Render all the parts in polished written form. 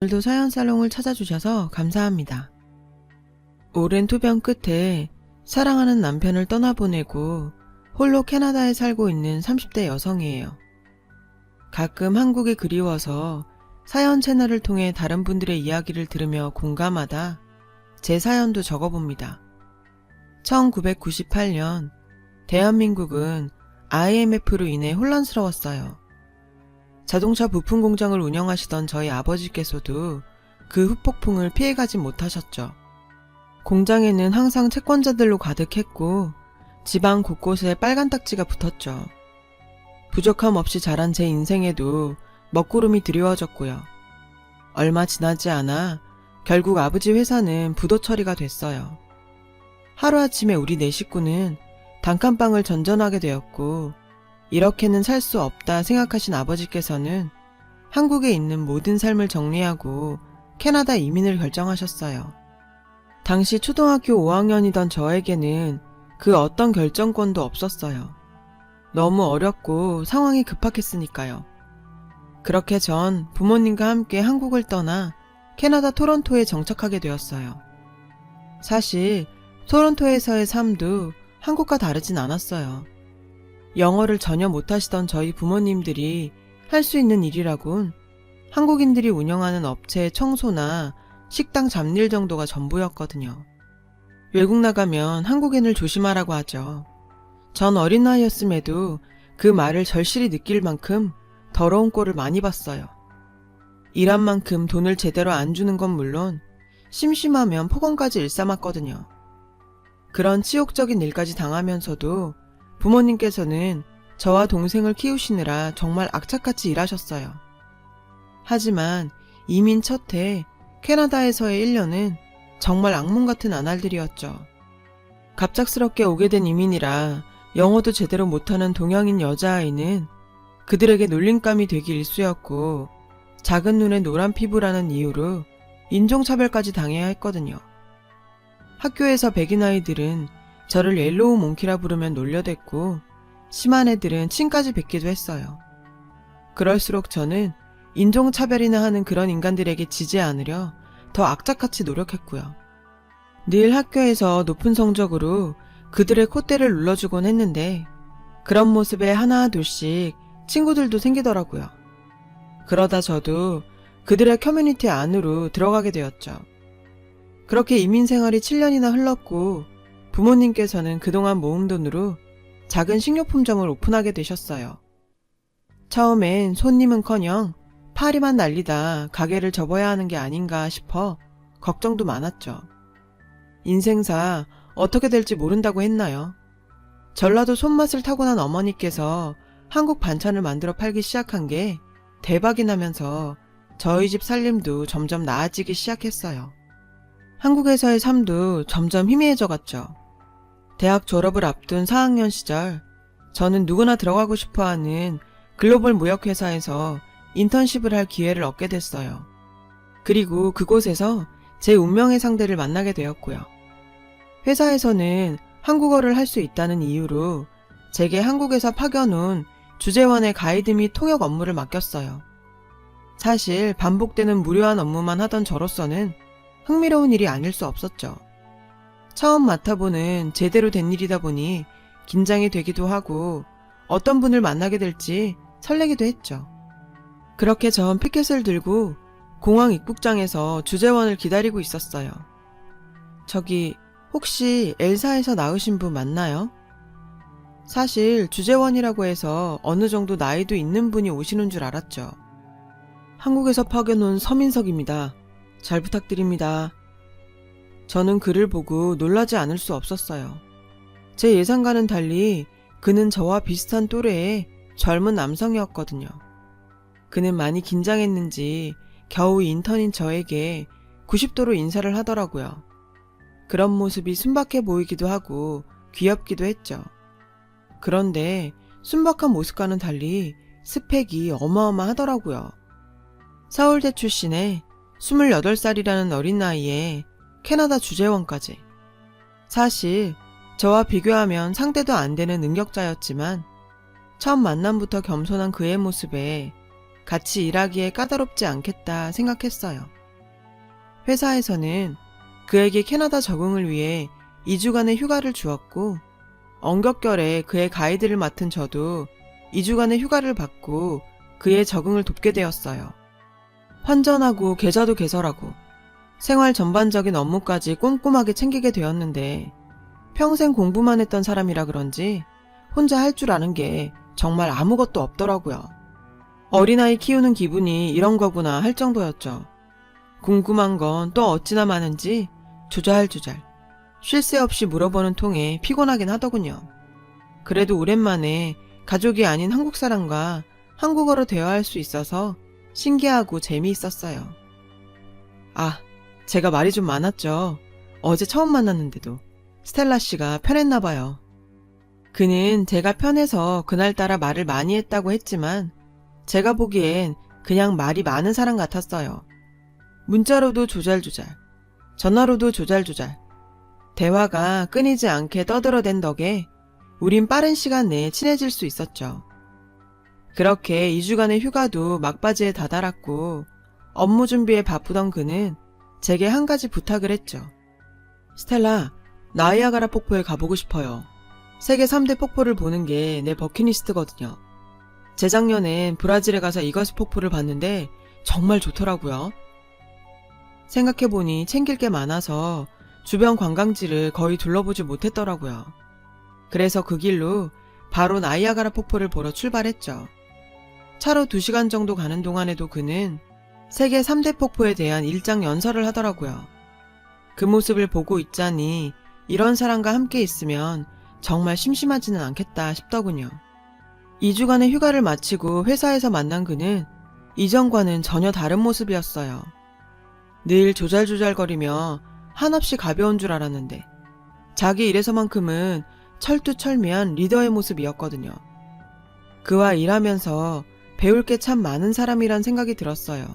오늘도 사연살롱을 찾아주셔서 감사합니다. 오랜 투병 끝에 사랑하는 남편을 떠나보내고 홀로 캐나다에 살고 있는 30대 여성이에요. 가끔 한국이 그리워서 사연 채널을 통해 다른 분들의 이야기를 들으며 공감하다 제 사연도 적어봅니다. 1998년 대한민국은 IMF로 인해 혼란스러웠어요. 자동차 부품 공장을 운영하시던 저희 아버지께서도 그 후폭풍을 피해가지 못하셨죠. 공장에는 항상 채권자들로 가득했고 집안 곳곳에 빨간 딱지가 붙었죠. 부족함 없이 자란 제 인생에도 먹구름이 드리워졌고요. 얼마 지나지 않아 결국 아버지 회사는 부도 처리가 됐어요. 하루아침에 우리 네 식구는 단칸방을 전전하게 되었고 이렇게는 살 수 없다 생각하신 아버지께서는 한국에 있는 모든 삶을 정리하고 캐나다 이민을 결정하셨어요. 당시 초등학교 5학년이던 저에게는 그 어떤 결정권도 없었어요. 너무 어렸고 상황이 급박했으니까요. 그렇게 전 부모님과 함께 한국을 떠나 캐나다 토론토에 정착하게 되었어요. 사실 토론토에서의 삶도 한국과 다르진 않았어요. 영어를 전혀 못하시던 저희 부모님들이 할 수 있는 일이라곤 한국인들이 운영하는 업체의 청소나 식당 잡일 정도가 전부였거든요. 외국 나가면 한국인을 조심하라고 하죠. 전 어린 나이였음에도 그 말을 절실히 느낄 만큼 더러운 꼴을 많이 봤어요. 일한 만큼 돈을 제대로 안 주는 건 물론 심심하면 폭언까지 일삼았거든요. 그런 치욕적인 일까지 당하면서도 부모님께서는 저와 동생을 키우시느라 정말 악착같이 일하셨어요. 하지만 이민 첫 해 캐나다에서의 1년은 정말 악몽 같은 나날들이었죠. 갑작스럽게 오게 된 이민이라 영어도 제대로 못하는 동양인 여자아이는 그들에게 놀림감이 되기 일쑤였고 작은 눈에 노란 피부라는 이유로 인종차별까지 당해야 했거든요. 학교에서 백인 아이들은 저를 옐로우 몽키라 부르면 놀려댔고 심한 애들은 침까지 뱉기도 했어요. 그럴수록 저는 인종차별이나 하는 그런 인간들에게 지지 않으려 더 악착같이 노력했고요. 늘 학교에서 높은 성적으로 그들의 콧대를 눌러주곤 했는데 그런 모습에 하나 둘씩 친구들도 생기더라고요. 그러다 저도 그들의 커뮤니티 안으로 들어가게 되었죠. 그렇게 이민 생활이 7년이나 흘렀고 부모님께서는 그동안 모은 돈으로 작은 식료품점을 오픈하게 되셨어요. 처음엔 손님은커녕 파리만 날리다 가게를 접어야 하는 게 아닌가 싶어 걱정도 많았죠. 인생사 어떻게 될지 모른다고 했나요? 전라도 손맛을 타고난 어머니께서 한국 반찬을 만들어 팔기 시작한 게 대박이 나면서 저희 집 살림도 점점 나아지기 시작했어요. 한국에서의 삶도 점점 희미해져 갔죠. 대학 졸업을 앞둔 4학년 시절 저는 누구나 들어가고 싶어하는 글로벌 무역회사에서 인턴십을 할 기회를 얻게 됐어요. 그리고 그곳에서 제 운명의 상대를 만나게 되었고요. 회사에서는 한국어를 할 수 있다는 이유로 제게 한국에서 파견온 주재원의 가이드 및 통역 업무를 맡겼어요. 사실 반복되는 무료한 업무만 하던 저로서는 흥미로운 일이 아닐 수 없었죠. 처음 맡아보는 제대로 된 일이다 보니 긴장이 되기도 하고 어떤 분을 만나게 될지 설레기도 했죠. 그렇게 전 피켓을 들고 공항 입국장에서 주재원을 기다리고 있었어요. 저기 혹시 엘사에서 나으신 분 맞나요? 사실 주재원이라고 해서 어느 정도 나이도 있는 분이 오시는 줄 알았죠. 한국에서 파견 온 서민석입니다. 잘 부탁드립니다. 저는 그를 보고 놀라지 않을 수 없었어요. 제 예상과는 달리 그는 저와 비슷한 또래의 젊은 남성이었거든요. 그는 많이 긴장했는지 겨우 인턴인 저에게 90도로 인사를 하더라고요. 그런 모습이 순박해 보이기도 하고 귀엽기도 했죠. 그런데 순박한 모습과는 달리 스펙이 어마어마하더라고요. 서울대 출신의 28살이라는 어린 나이에 캐나다 주재원까지. 사실 저와 비교하면 상대도 안 되는 능력자였지만 첫 만남부터 겸손한 그의 모습에 같이 일하기에 까다롭지 않겠다 생각했어요. 회사에서는 그에게 캐나다 적응을 위해 2주간의 휴가를 주었고, 언격결에 그의 가이드를 맡은 저도 2주간의 휴가를 받고 그의 적응을 돕게 되었어요. 환전하고 계좌도 개설하고 생활 전반적인 업무까지 꼼꼼하게 챙기게 되었는데, 평생 공부만 했던 사람이라 그런지 혼자 할 줄 아는 게 정말 아무것도 없더라고요. 어린아이 키우는 기분이 이런 거구나 할 정도였죠. 궁금한 건 또 어찌나 많은지 조잘조잘 쉴 새 없이 물어보는 통에 피곤하긴 하더군요. 그래도 오랜만에 가족이 아닌 한국 사람과 한국어로 대화할 수 있어서 신기하고 재미있었어요. 아, 제가 말이 좀 많았죠. 어제 처음 만났는데도 스텔라 씨가 편했나 봐요. 그는 제가 편해서 그날따라 말을 많이 했다고 했지만 제가 보기엔 그냥 말이 많은 사람 같았어요. 문자로도 조잘조잘, 전화로도 조잘조잘, 대화가 끊이지 않게 떠들어댄 덕에 우린 빠른 시간 내에 친해질 수 있었죠. 그렇게 2주간의 휴가도 막바지에 다다랐고 업무 준비에 바쁘던 그는 제게 한 가지 부탁을 했죠. 스텔라, 나이아가라 폭포에 가보고 싶어요. 세계 3대 폭포를 보는 게 내 버킷리스트거든요. 재작년엔 브라질에 가서 이거스 폭포를 봤는데 정말 좋더라고요. 생각해보니 챙길 게 많아서 주변 관광지를 거의 둘러보지 못했더라고요. 그래서 그 길로 바로 나이아가라 폭포를 보러 출발했죠. 차로 2시간 정도 가는 동안에도 그는 세계 3대 폭포에 대한 일장 연설을 하더라고요. 그 모습을 보고 있자니 이런 사람과 함께 있으면 정말 심심하지는 않겠다 싶더군요. 2주간의 휴가를 마치고 회사에서 만난 그는 이전과는 전혀 다른 모습이었어요. 늘 조잘조잘거리며 한없이 가벼운 줄 알았는데 자기 일에서만큼은 철두철미한 리더의 모습이었거든요. 그와 일하면서 배울 게 참 많은 사람이란 생각이 들었어요.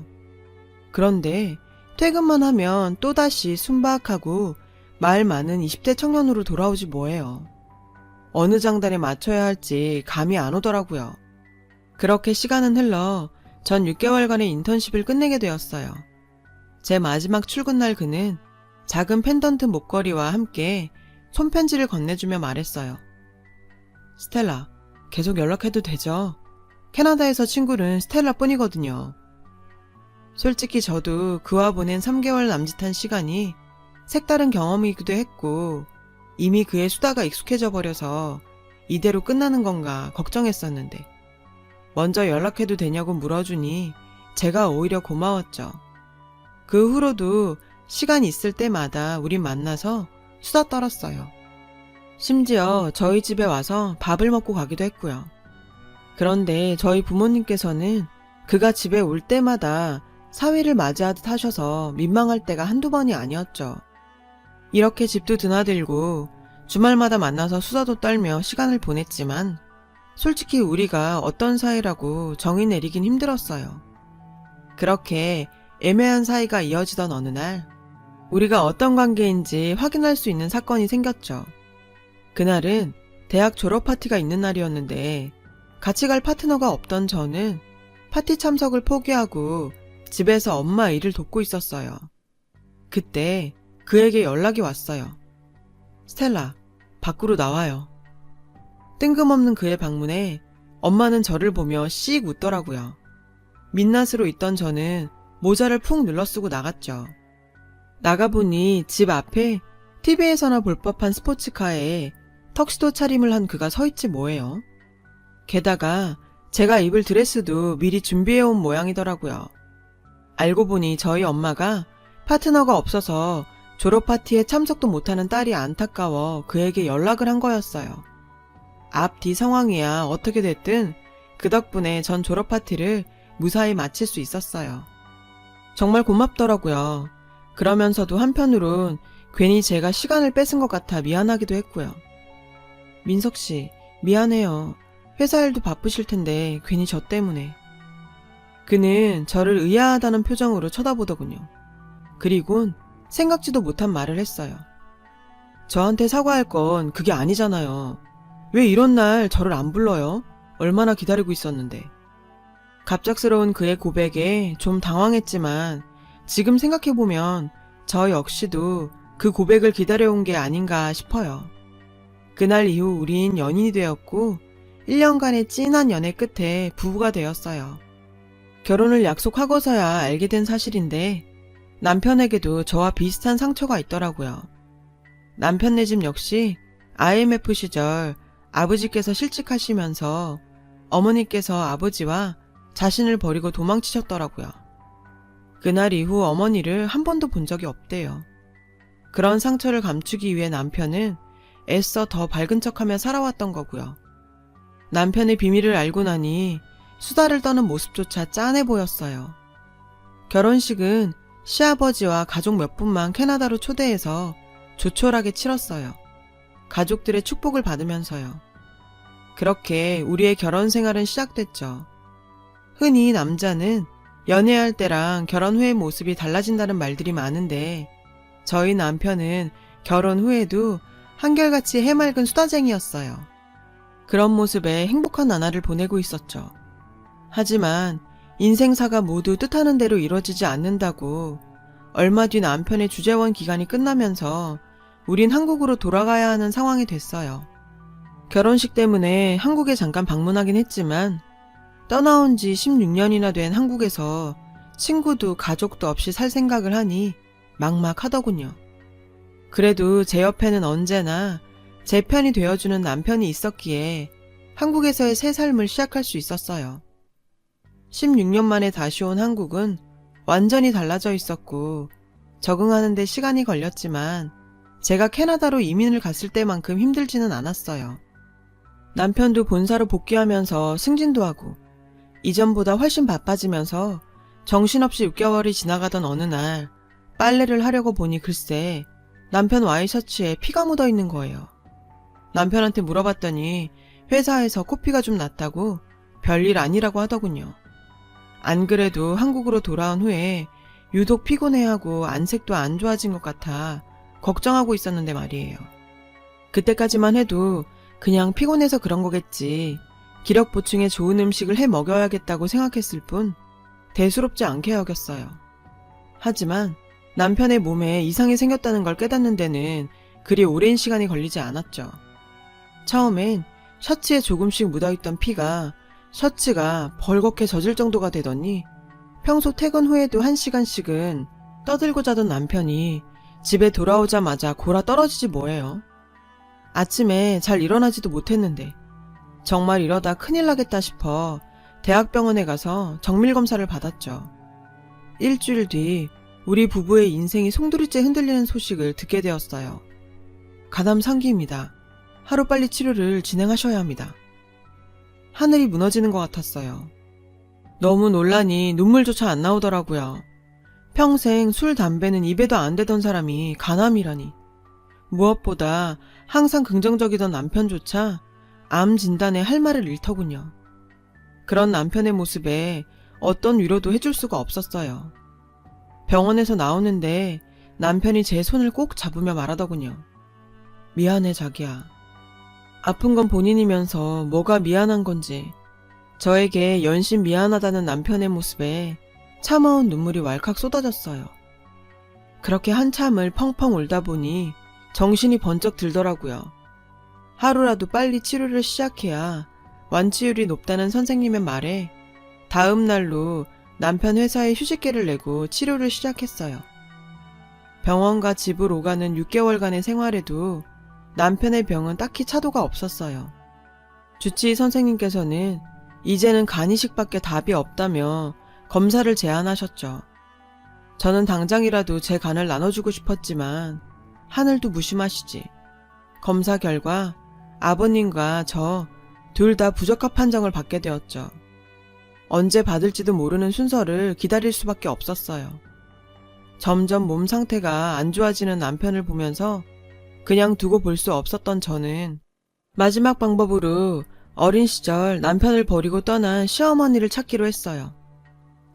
그런데 퇴근만 하면 또다시 순박하고 말 많은 20대 청년으로 돌아오지 뭐예요. 어느 장단에 맞춰야 할지 감이 안 오더라고요. 그렇게 시간은 흘러 전 6개월간의 인턴십을 끝내게 되었어요. 제 마지막 출근 날 그는 작은 펜던트 목걸이와 함께 손편지를 건네주며 말했어요. 스텔라, 계속 연락해도 되죠? 캐나다에서 친구는 스텔라 뿐이거든요. 솔직히 저도 그와 보낸 3개월 남짓한 시간이 색다른 경험이기도 했고 이미 그의 수다가 익숙해져 버려서 이대로 끝나는 건가 걱정했었는데 먼저 연락해도 되냐고 물어주니 제가 오히려 고마웠죠. 그 후로도 시간 있을 때마다 우린 만나서 수다 떨었어요. 심지어 저희 집에 와서 밥을 먹고 가기도 했고요. 그런데 저희 부모님께서는 그가 집에 올 때마다 사위를 맞이하듯 하셔서 민망할 때가 한두 번이 아니었죠. 이렇게 집도 드나들고 주말마다 만나서 수다도 떨며 시간을 보냈지만 솔직히 우리가 어떤 사이라고 정의 내리긴 힘들었어요. 그렇게 애매한 사이가 이어지던 어느 날 우리가 어떤 관계인지 확인할 수 있는 사건이 생겼죠. 그날은 대학 졸업 파티가 있는 날이었는데 같이 갈 파트너가 없던 저는 파티 참석을 포기하고 집에서 엄마 일을 돕고 있었어요. 그때 그에게 연락이 왔어요. 스텔라, 밖으로 나와요. 뜬금없는 그의 방문에 엄마는 저를 보며 씩 웃더라고요. 민낯으로 있던 저는 모자를 푹 눌러쓰고 나갔죠. 나가보니 집 앞에 TV에서나 볼 법한 스포츠카에 턱시도 차림을 한 그가 서 있지 뭐예요. 게다가 제가 입을 드레스도 미리 준비해온 모양이더라고요. 알고 보니 저희 엄마가 파트너가 없어서 졸업 파티에 참석도 못하는 딸이 안타까워 그에게 연락을 한 거였어요. 앞뒤 상황이야 어떻게 됐든 그 덕분에 전 졸업 파티를 무사히 마칠 수 있었어요. 정말 고맙더라고요. 그러면서도 한편으론 괜히 제가 시간을 뺏은 것 같아 미안하기도 했고요. 민석 씨, 미안해요. 회사 일도 바쁘실 텐데 괜히 저 때문에. 그는 저를 의아하다는 표정으로 쳐다보더군요. 그리곤 생각지도 못한 말을 했어요. 저한테 사과할 건 그게 아니잖아요. 왜 이런 날 저를 안 불러요? 얼마나 기다리고 있었는데. 갑작스러운 그의 고백에 좀 당황했지만 지금 생각해보면 저 역시도 그 고백을 기다려온 게 아닌가 싶어요. 그날 이후 우린 연인이 되었고 1년간의 찐한 연애 끝에 부부가 되었어요. 결혼을 약속하고서야 알게 된 사실인데 남편에게도 저와 비슷한 상처가 있더라고요. 남편네 집 역시 IMF 시절 아버지께서 실직하시면서 어머니께서 아버지와 자신을 버리고 도망치셨더라고요. 그날 이후 어머니를 한 번도 본 적이 없대요. 그런 상처를 감추기 위해 남편은 애써 더 밝은 척하며 살아왔던 거고요. 남편의 비밀을 알고 나니 수다를 떠는 모습조차 짠해 보였어요. 결혼식은 시아버지와 가족 몇 분만 캐나다로 초대해서 조촐하게 치렀어요. 가족들의 축복을 받으면서요. 그렇게 우리의 결혼 생활은 시작됐죠. 흔히 남자는 연애할 때랑 결혼 후의 모습이 달라진다는 말들이 많은데 저희 남편은 결혼 후에도 한결같이 해맑은 수다쟁이였어요. 그런 모습에 행복한 나날을 보내고 있었죠. 하지만 인생사가 모두 뜻하는 대로 이루어지지 않는다고 얼마 뒤 남편의 주재원 기간이 끝나면서 우린 한국으로 돌아가야 하는 상황이 됐어요. 결혼식 때문에 한국에 잠깐 방문하긴 했지만 떠나온 지 16년이나 된 한국에서 친구도 가족도 없이 살 생각을 하니 막막하더군요. 그래도 제 옆에는 언제나 제 편이 되어주는 남편이 있었기에 한국에서의 새 삶을 시작할 수 있었어요. 16년 만에 다시 온 한국은 완전히 달라져 있었고 적응하는 데 시간이 걸렸지만 제가 캐나다로 이민을 갔을 때만큼 힘들지는 않았어요. 남편도 본사로 복귀하면서 승진도 하고 이전보다 훨씬 바빠지면서 정신없이 6개월이 지나가던 어느 날 빨래를 하려고 보니 글쎄 남편 와이셔츠에 피가 묻어 있는 거예요. 남편한테 물어봤더니 회사에서 코피가 좀 났다고 별일 아니라고 하더군요. 안 그래도 한국으로 돌아온 후에 유독 피곤해하고 안색도 안 좋아진 것 같아 걱정하고 있었는데 말이에요. 그때까지만 해도 그냥 피곤해서 그런 거겠지. 기력 보충에 좋은 음식을 해 먹여야겠다고 생각했을 뿐 대수롭지 않게 여겼어요. 하지만 남편의 몸에 이상이 생겼다는 걸 깨닫는 데는 그리 오랜 시간이 걸리지 않았죠. 처음엔 셔츠에 조금씩 묻어있던 피가 셔츠가 벌겋게 젖을 정도가 되더니 평소 퇴근 후에도 1시간씩은 떠들고 자던 남편이 집에 돌아오자마자 골아 떨어지지 뭐예요. 아침에 잘 일어나지도 못했는데 정말 이러다 큰일 나겠다 싶어 대학병원에 가서 정밀검사를 받았죠. 일주일 뒤 우리 부부의 인생이 송두리째 흔들리는 소식을 듣게 되었어요. 가담상기입니다. 하루빨리 치료를 진행하셔야 합니다. 하늘이 무너지는 것 같았어요. 너무 놀라니 눈물조차 안 나오더라고요. 평생 술, 담배는 입에도 안 대던 사람이 간암이라니. 무엇보다 항상 긍정적이던 남편조차 암 진단에 할 말을 잃더군요. 그런 남편의 모습에 어떤 위로도 해줄 수가 없었어요. 병원에서 나오는데 남편이 제 손을 꼭 잡으며 말하더군요. 미안해 자기야. 아픈 건 본인이면서 뭐가 미안한 건지. 저에게 연신 미안하다는 남편의 모습에 차마운 눈물이 왈칵 쏟아졌어요. 그렇게 한참을 펑펑 울다 보니 정신이 번쩍 들더라고요. 하루라도 빨리 치료를 시작해야 완치율이 높다는 선생님의 말에 다음 날로 남편 회사에 휴직계를 내고 치료를 시작했어요. 병원과 집을 오가는 6개월간의 생활에도 남편의 병은 딱히 차도가 없었어요. 주치의 선생님께서는 이제는 간이식밖에 답이 없다며 검사를 제안하셨죠. 저는 당장이라도 제 간을 나눠주고 싶었지만 하늘도 무심하시지. 검사 결과 아버님과 저 둘 다 부적합 판정을 받게 되었죠. 언제 받을지도 모르는 순서를 기다릴 수밖에 없었어요. 점점 몸 상태가 안 좋아지는 남편을 보면서 그냥 두고 볼 수 없었던 저는 마지막 방법으로 어린 시절 남편을 버리고 떠난 시어머니를 찾기로 했어요.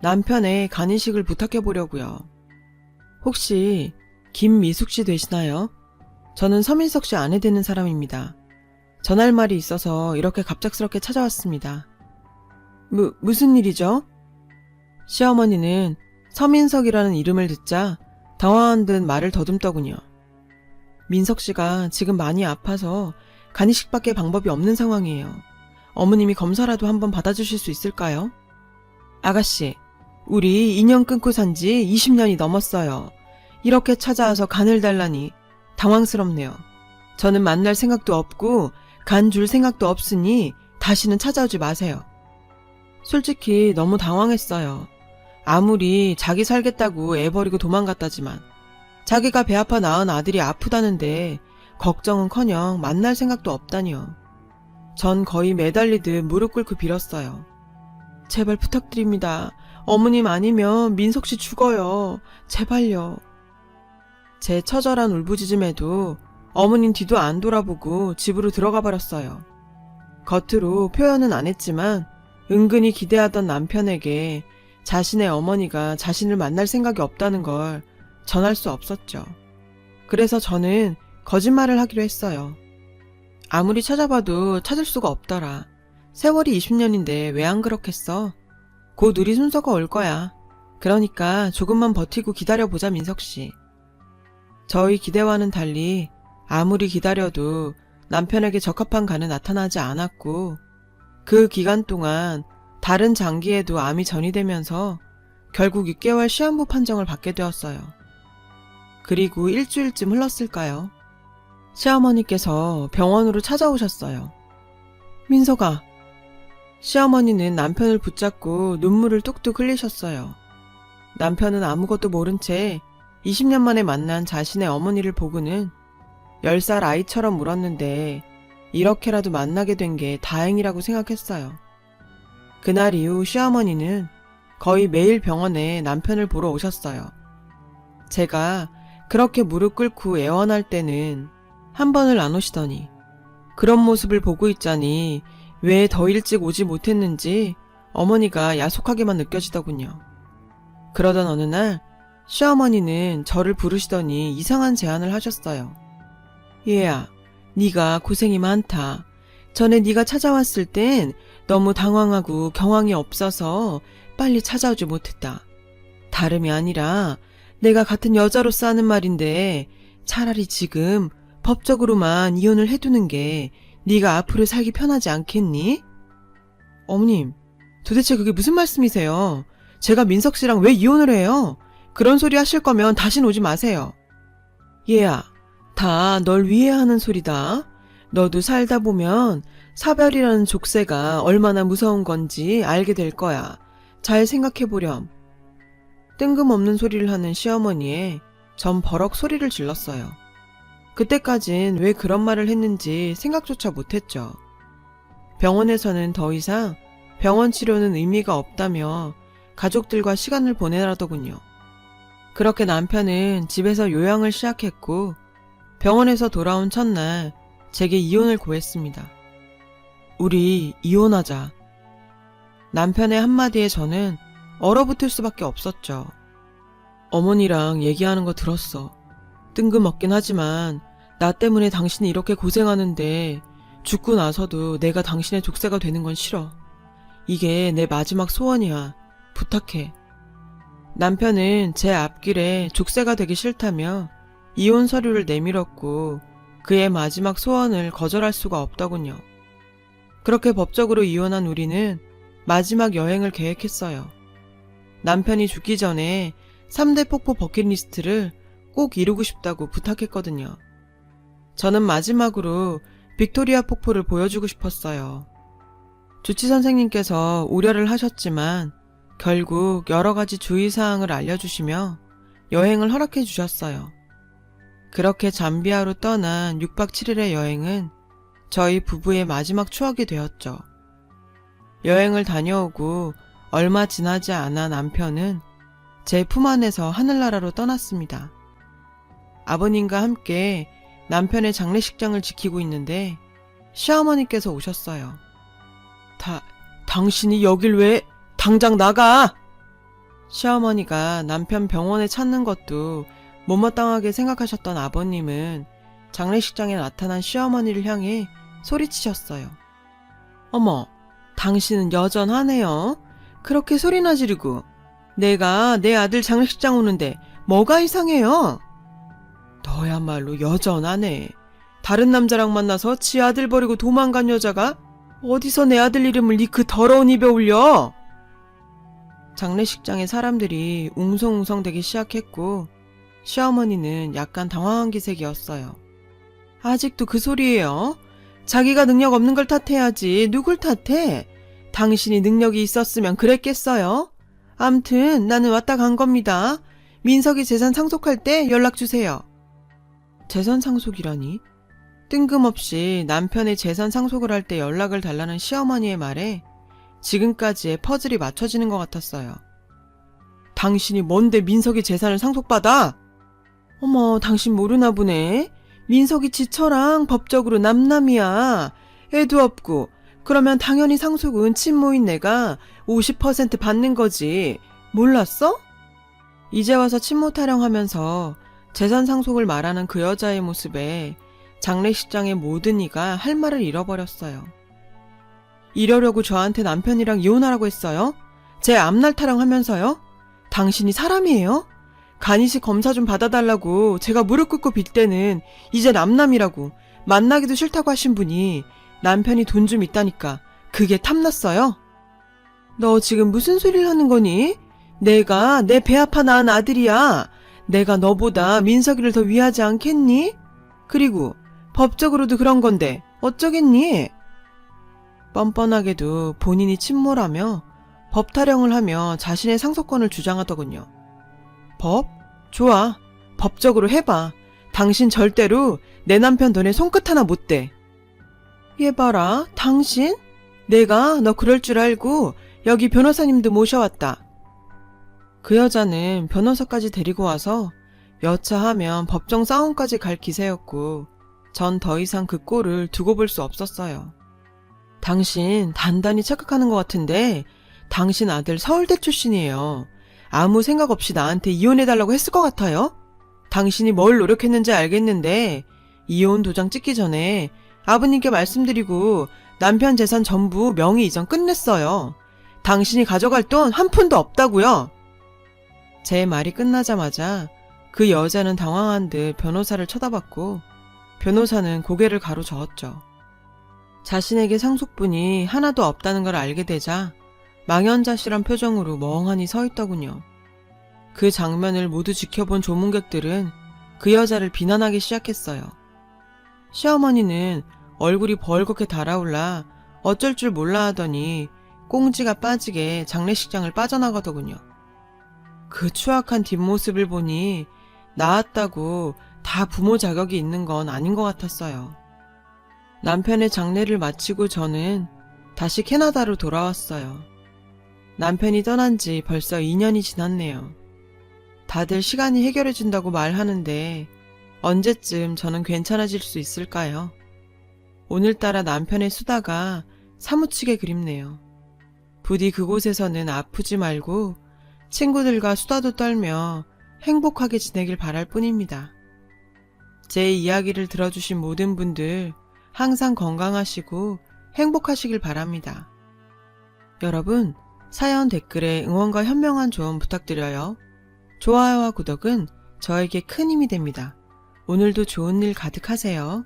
남편의 간이식을 부탁해 보려고요. 혹시 김미숙 씨 되시나요? 저는 서민석 씨 아내 되는 사람입니다. 전할 말이 있어서 이렇게 갑작스럽게 찾아왔습니다. 무슨 일이죠? 시어머니는 서민석이라는 이름을 듣자 당황한 듯 말을 더듬더군요. 민석 씨가 지금 많이 아파서 간이식밖에 방법이 없는 상황이에요. 어머님이 검사라도 한번 받아주실 수 있을까요? 아가씨, 우리 인연 끊고 산 지 20년이 넘었어요. 이렇게 찾아와서 간을 달라니 당황스럽네요. 저는 만날 생각도 없고 간 줄 생각도 없으니 다시는 찾아오지 마세요. 솔직히 너무 당황했어요. 아무리 자기 살겠다고 애 버리고 도망갔다지만 자기가 배 아파 낳은 아들이 아프다는데 걱정은커녕 만날 생각도 없다니요. 전 거의 매달리듯 무릎 꿇고 빌었어요. 제발 부탁드립니다. 어머님 아니면 민석 씨 죽어요. 제발요. 제 처절한 울부짖음에도 어머님 뒤도 안 돌아보고 집으로 들어가 버렸어요. 겉으로 표현은 안 했지만 은근히 기대하던 남편에게 자신의 어머니가 자신을 만날 생각이 없다는 걸 전할 수 없었죠. 그래서 저는 거짓말을 하기로 했어요. 아무리 찾아봐도 찾을 수가 없더라. 세월이 20년인데 왜 안 그렇겠어? 곧 우리 순서가 올 거야. 그러니까 조금만 버티고 기다려보자, 민석씨. 저희 기대와는 달리 아무리 기다려도 남편에게 적합한 간은 나타나지 않았고 그 기간 동안 다른 장기에도 암이 전이되면서 결국 6개월 시한부 판정을 받게 되었어요. 그리고 일주일쯤 흘렀을까요? 시어머니께서 병원으로 찾아오셨어요. 민석아. 시어머니는 남편을 붙잡고 눈물을 뚝뚝 흘리셨어요. 남편은 아무것도 모른 채 20년 만에 만난 자신의 어머니를 보고는 10살 아이처럼 물었는데 이렇게라도 만나게 된 게 다행이라고 생각했어요. 그날 이후 시어머니는 거의 매일 병원에 남편을 보러 오셨어요. 제가 그렇게 무릎 꿇고 애원할 때는 한 번을 안 오시더니 그런 모습을 보고 있자니 왜 더 일찍 오지 못했는지 어머니가 야속하게만 느껴지더군요. 그러던 어느 날 시어머니는 저를 부르시더니 이상한 제안을 하셨어요. 얘야, 네가 고생이 많다. 전에 네가 찾아왔을 땐 너무 당황하고 경황이 없어서 빨리 찾아오지 못했다. 다름이 아니라 내가 같은 여자로서 하는 말인데 차라리 지금 법적으로만 이혼을 해두는 게 네가 앞으로 살기 편하지 않겠니? 어머님, 도대체 그게 무슨 말씀이세요? 제가 민석 씨랑 왜 이혼을 해요? 그런 소리 하실 거면 다신 오지 마세요. 얘야, 다 널 위해 하는 소리다. 너도 살다 보면 사별이라는 족쇄가 얼마나 무서운 건지 알게 될 거야. 잘 생각해보렴. 뜬금없는 소리를 하는 시어머니에 전 버럭 소리를 질렀어요. 그때까진 왜 그런 말을 했는지 생각조차 못했죠. 병원에서는 더 이상 병원 치료는 의미가 없다며 가족들과 시간을 보내라더군요. 그렇게 남편은 집에서 요양을 시작했고 병원에서 돌아온 첫날 제게 이혼을 고했습니다. 우리 이혼하자. 남편의 한마디에 저는 얼어붙을 수밖에 없었죠. 어머니랑 얘기하는 거 들었어. 뜬금없긴 하지만 나 때문에 당신이 이렇게 고생하는데 죽고 나서도 내가 당신의 족쇄가 되는 건 싫어. 이게 내 마지막 소원이야. 부탁해. 남편은 제 앞길에 족쇄가 되기 싫다며 이혼 서류를 내밀었고 그의 마지막 소원을 거절할 수가 없더군요. 그렇게 법적으로 이혼한 우리는 마지막 여행을 계획했어요. 남편이 죽기 전에 3대 폭포 버킷리스트를 꼭 이루고 싶다고 부탁했거든요. 저는 마지막으로 빅토리아 폭포를 보여주고 싶었어요. 주치 선생님께서 우려를 하셨지만 결국 여러 가지 주의사항을 알려주시며 여행을 허락해 주셨어요. 그렇게 잠비아로 떠난 6박 7일의 여행은 저희 부부의 마지막 추억이 되었죠. 여행을 다녀오고 얼마 지나지 않아 남편은 제 품 안에서 하늘나라로 떠났습니다. 아버님과 함께 남편의 장례식장을 지키고 있는데 시어머니께서 오셨어요. 당신이 여길 왜? 당장 나가! 시어머니가 남편 병원에 찾는 것도 못마땅하게 생각하셨던 아버님은 장례식장에 나타난 시어머니를 향해 소리치셨어요. 어머, 당신은 여전하네요. 그렇게 소리나 지르고. 내가 내 아들 장례식장 오는데 뭐가 이상해요? 너야말로 여전하네. 다른 남자랑 만나서 지 아들 버리고 도망간 여자가 어디서 내 아들 이름을 네 그 더러운 입에 올려? 장례식장에 사람들이 웅성웅성대기 시작했고 시어머니는 약간 당황한 기색이었어요. 아직도 그 소리예요? 자기가 능력 없는 걸 탓해야지 누굴 탓해? 당신이 능력이 있었으면 그랬겠어요? 암튼 나는 왔다 간 겁니다. 민석이 재산 상속할 때 연락 주세요. 재산 상속이라니? 뜬금없이 남편의 재산 상속을 할 때 연락을 달라는 시어머니의 말에 지금까지의 퍼즐이 맞춰지는 것 같았어요. 당신이 뭔데 민석이 재산을 상속받아? 어머, 당신 모르나 보네. 민석이 지처랑 법적으로 남남이야. 애도 없고. 그러면 당연히 상속은 친모인 내가 50% 받는 거지. 몰랐어? 이제 와서 친모 타령하면서 재산 상속을 말하는 그 여자의 모습에 장례식장의 모든 이가 할 말을 잃어버렸어요. 이러려고 저한테 남편이랑 이혼하라고 했어요? 제 앞날 타령하면서요? 당신이 사람이에요? 간이식 검사 좀 받아달라고 제가 무릎 꿇고 빌 때는 이제 남남이라고 만나기도 싫다고 하신 분이 남편이 돈 좀 있다니까 그게 탐났어요? 너 지금 무슨 소리를 하는 거니? 내가 내 배 아파 낳은 아들이야. 내가 너보다 민석이를 더 위하지 않겠니? 그리고 법적으로도 그런 건데 어쩌겠니? 뻔뻔하게도 본인이 친모라며 법 타령을 하며 자신의 상속권을 주장하더군요. 법? 좋아. 법적으로 해봐. 당신 절대로 내 남편 돈에 손끝 하나 못 대. 얘 봐라. 당신? 내가 너 그럴 줄 알고 여기 변호사님도 모셔왔다. 그 여자는 변호사까지 데리고 와서 여차하면 법정 싸움까지 갈 기세였고 전 더 이상 그 꼴을 두고 볼 수 없었어요. 당신 단단히 착각하는 것 같은데 당신 아들 서울대 출신이에요. 아무 생각 없이 나한테 이혼해달라고 했을 것 같아요? 당신이 뭘 노력했는지 알겠는데 이혼 도장 찍기 전에 아버님께 말씀드리고 남편 재산 전부 명의 이전 끝냈어요. 당신이 가져갈 돈 한 푼도 없다고요. 제 말이 끝나자마자 그 여자는 당황한 듯 변호사를 쳐다봤고 변호사는 고개를 가로저었죠. 자신에게 상속분이 하나도 없다는 걸 알게 되자 망연자실한 표정으로 멍하니 서 있더군요. 그 장면을 모두 지켜본 조문객들은 그 여자를 비난하기 시작했어요. 시어머니는 얼굴이 벌겋게 달아올라 어쩔 줄 몰라 하더니 꽁지가 빠지게 장례식장을 빠져나가더군요. 그 추악한 뒷모습을 보니 낳았다고 다 부모 자격이 있는 건 아닌 것 같았어요. 남편의 장례를 마치고 저는 다시 캐나다로 돌아왔어요. 남편이 떠난 지 벌써 2년이 지났네요. 다들 시간이 해결해준다고 말하는데 언제쯤 저는 괜찮아질 수 있을까요? 오늘따라 남편의 수다가 사무치게 그립네요. 부디 그곳에서는 아프지 말고 친구들과 수다도 떨며 행복하게 지내길 바랄 뿐입니다. 제 이야기를 들어주신 모든 분들 항상 건강하시고 행복하시길 바랍니다. 여러분, 사연 댓글에 응원과 현명한 조언 부탁드려요. 좋아요와 구독은 저에게 큰 힘이 됩니다. 오늘도 좋은 일 가득하세요.